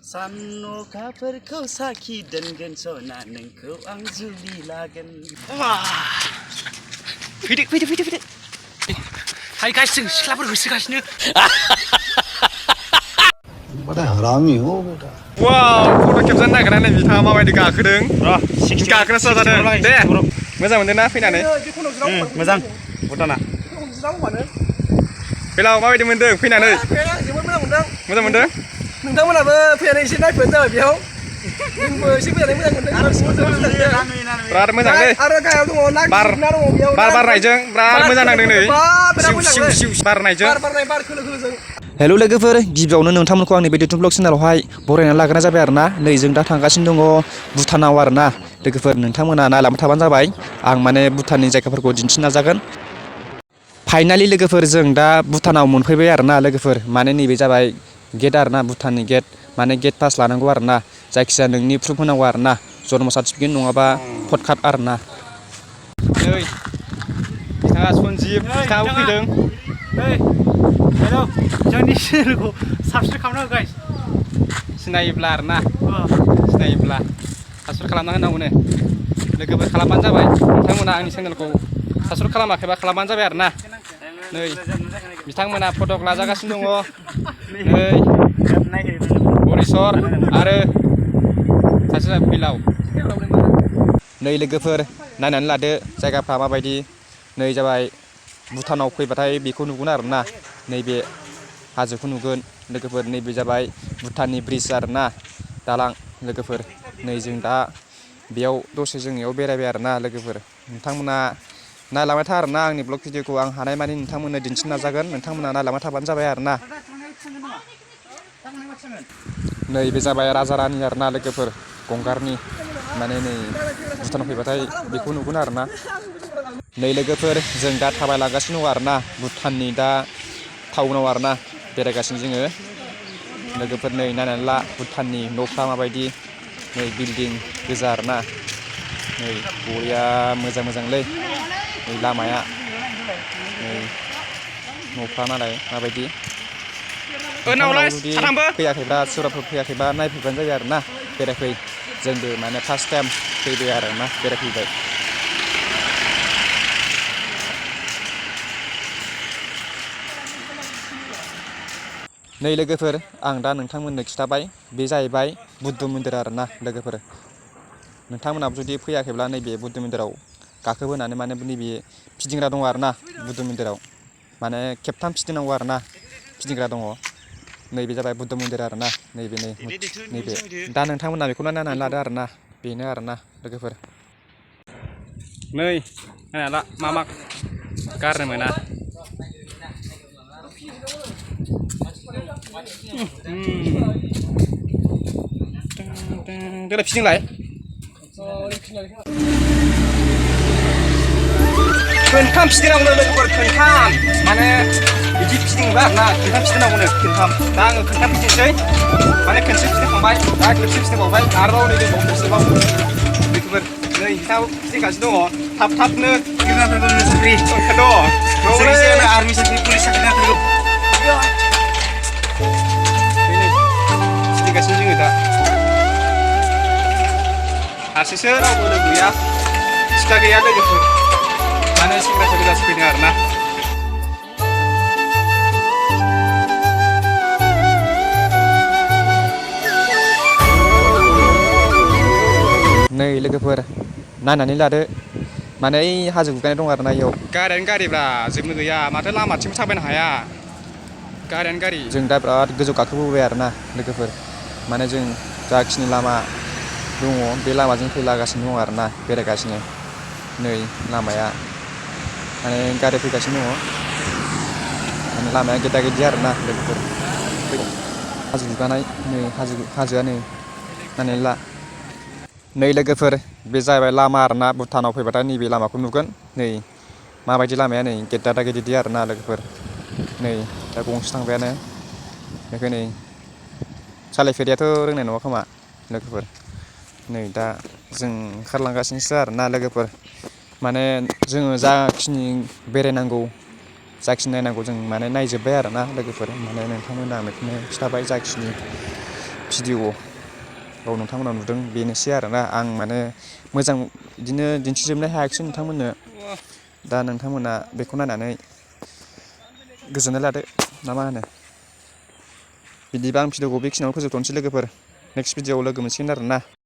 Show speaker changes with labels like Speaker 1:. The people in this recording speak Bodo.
Speaker 1: सान अखाफोरखौ साखि दोनगोन सना नोंखौ आं जुलि लागोन।
Speaker 2: फैदो हाय गाइस जों सिख्लाफोर होसोगासिनो।
Speaker 3: बड़ा हरामी हो बेटा।
Speaker 2: वाव फट' खेबजानो नागिरनानै बिथाङा माबायदि गाखोदों गाखोनो स्रा जादों दे मोजां मोनदों ना फैनानै
Speaker 1: मोजां भुटाना
Speaker 2: बेलाव माबायदि मोनदों फैनानै मोजां मोनदों
Speaker 4: नोंथांमोनाबो फैनानै एसे नायफैनो जाबाय बेयाव जोंबो एसे फैनानै मोजां मोनदों
Speaker 2: बिराद मोजांलै
Speaker 4: आरो गाहायाव दङ ना गिदिर दङ बेयाव
Speaker 2: बार बारनायजों बिराद मोजां नांदों नै सिउ बारनायजों
Speaker 4: बार खोलो खोलोजों।
Speaker 5: हेल' लोगोफोर गिबियावनो नोंथांमोनखौ आंनि बे इउटुब ब्लग चेनेलावहाय बरायनानै लाग्रोनाय जाबाय आरो ना। नै जों दा थांगासिनो दङ भुटानाव आरो ना लोगोफोर, नोंथांमोना नायलांबाय थाबानो जाबाय। आं माने भुटाननि जायगाफोरखौ दिन्थिनो नाजागोन। फाइनालि लोगोफोर जों दा भुटानाव मोनफैबाय आरो ना लोगोफोर, माने नैबे जाबाय गेट आरो ना भुटाननि गेट, माने गेट पास लानांगौ आरो ना, जायखिजाया नोंनि प्रुफ होनांगौ आरो ना, जन्म सार्टिफिकेट नङाबा भट कार्ड आरो ना।
Speaker 2: नै बिथाङा सन्जिब बिथाङाबो फैदों।
Speaker 6: हेल' जोंनि चेनेलखौ साबसक्राइब खालामनांगौ गाइस।
Speaker 2: सिनायोब्ला आरो ना सिनायोब्ला साबसक्राइब खालामना होनांगौनो लोगोफोर, खालामबानो जाबाय। नोंथांमोना आंनि चेनेलखौ साबसक्राइब खालामाखैबा खालामबानो जाबाय आरो ना। नै बिथांमोना फटक लाजागासिनो दङ। नै हरिसर आरो सासे बेलाव।
Speaker 5: नै लोगोफोर नायनानै लादो जायगाफ्रा माबायदि। नै जाबाय भुटानाव फैबाथाय बेखौ नुगोन आरो ना, नैबे हाजोखौ नुगोन लोगोफोर। नैबे जाबाय भुटाननि ब्रिज आरो ना, दालां लोगोफोर। नै जों दा बेयाव दसे जोंनियाव बेरायबाय आरो ना लोगोफोर। नोंथांमोना नायलांबाय था आरो ना आंनि ब्लग भिडिअखौ, आं हानायमानि नोंथांमोननो दिन्थिनो नाजागोन। नोंथांमोना नायलांबाय थाबानो जाबाय आरो ना। नैबे जाबाय राजा रानि आरो ना लोगोफोर, गंगारनि, माने नै भुटानाव फैबाथाय बेखौ नुगोन आरो ना। नै लोगोफोर जों दा थाबायलांगासिनो दङ आरो ना भुटाननि दा टाउनाव आरो ना बेरायगासिनो जोङो लोगोफोर। नै नायनानै ला भुटाननि न'फ्रा माबायदि, नै बिल्डिं गोजा आरो ना। नै बरिया मोजां मोजांलै नै लामाया, नै न'फ्रा मालाय माबायदि। नोंथांमोनाव जुदि फैयाखैब्ला सोरबाफोर फैयाखैबा नायफैबानो जाबाय आरो ना, बेरायफै। जोंबो माने फार्स्ट टाइम फैबाय आरो ना, बेरायफैबाय। नै लोगोफोर आं दा नोंथांमोननो खिन्थाबाय, बे जाहैबाय बुद्ध मन्दिर आरो ना लोगोफोर। नोंथांमोनाबो जुदि फैयाखैब्ला नैबे बुद्ध मन्दिराव गाखोबोनानै माने नैबे फिदिंग्रा दङ आरो ना बुद्ध मन्दिराव, माने खेबथाम फिदिंनांगौ आरो ना फिदिंग्रा दङ। नैबे जाबाय बुद्ध मन्दिर आरो ना, नैबे नैबे दा नोंथांमोना बेखौनो नायनानै लादो आरो ना, बेनो आरो ना लोगोफोर।
Speaker 2: नै नायना ला मा मा गारनो मोना। देलाय फिदिंलाय। खोनथाम फिदिंनांगौनो लोगोफोर, खोनथाम, माने बिदि फिदिंबा आरो ना खोनथाम फिदिंनांगौनो, खोनथाम। दा आङो खोनथाम फिदिंसै, माने खनसे फिदिंखांबाय दा खेबसे फिदिंबावबाय, आरोबाव नै दंबावो खेबसेबाव लोगोफोर। नै बिथाङाबो फिदिंगासिनो दङ थाब थाबनो।
Speaker 1: आर्मि साख्रि पुलिस साख्रि नांथारगौ।
Speaker 2: फिदिंगासिनो जोङो दा हारसिंसो, रावबो लोगो गैया, सिख्ला गैया लोगोफोर, माने सेंग्रासो गोजासो फैदों आरो ना।
Speaker 5: नै लोगोफोर नायनानै लादो, माने ओइ हाजो गुगानाय दं आरो ना इयाव।
Speaker 2: गारियानो गारिब्रा जोबनो गैया, माथो लामाथिंबो थाबायनो हाया, गारियानो गारि।
Speaker 5: जों दा बिराद गोजौ गाखोबोबाय आरो ना लोगोफोर, माने जों जाखिनि लामा दङ बे लामाजों फैलागासिनो दङ आरो ना, बेरायगासिनो। नै लामाया माने गारि फैगासिनो दङ, माने लामाया गेदा गेदि आरो ना लोगोफोर। हाजो गुगानाय, नै हाजोआ नै नायनानै ला। नै लोगोफोर बे जाहैबाय लामा आरो ना, भुटानाव फैबाथाय नैबे लामाखौ नुगोन। नै माबायदि लामाया, नै गेद्दा गेदि आरो ना लोगोफोर। नै दा गंसे थांबायानो, बेखौ नै सालायफेरियाथ' रोंनाय नङा खोमा लोगोफोर। नै दा जों ओंखारलांगासिनोसो आरो ना लोगोफोर, माने जोङो जाखिनि बेरायनांगौ जाखिनि नायनांगौ जों माने नायजोब्बाय आरो ना लोगोफोर। माने नोंथांमोननो आं बेखौनो खिन्थाबाय, जाखिनि भिडिअ औ नोंथांमोना नुदों बेनोसै आरोना आं माने मोजां बिदिनो दिन्थिजोबनो हायाखिसै नोंथांमोननो दा नोंथांमोना बेखौ नायनानै गोजोननाय लादो ना मा होनो बिदिबा आं भिडिअखौ बेखिनियावनो फोजोबथ'नोसै लोगोफोर नेक्स्ट भिडिअआव लोगो मोनसिगोन आरोना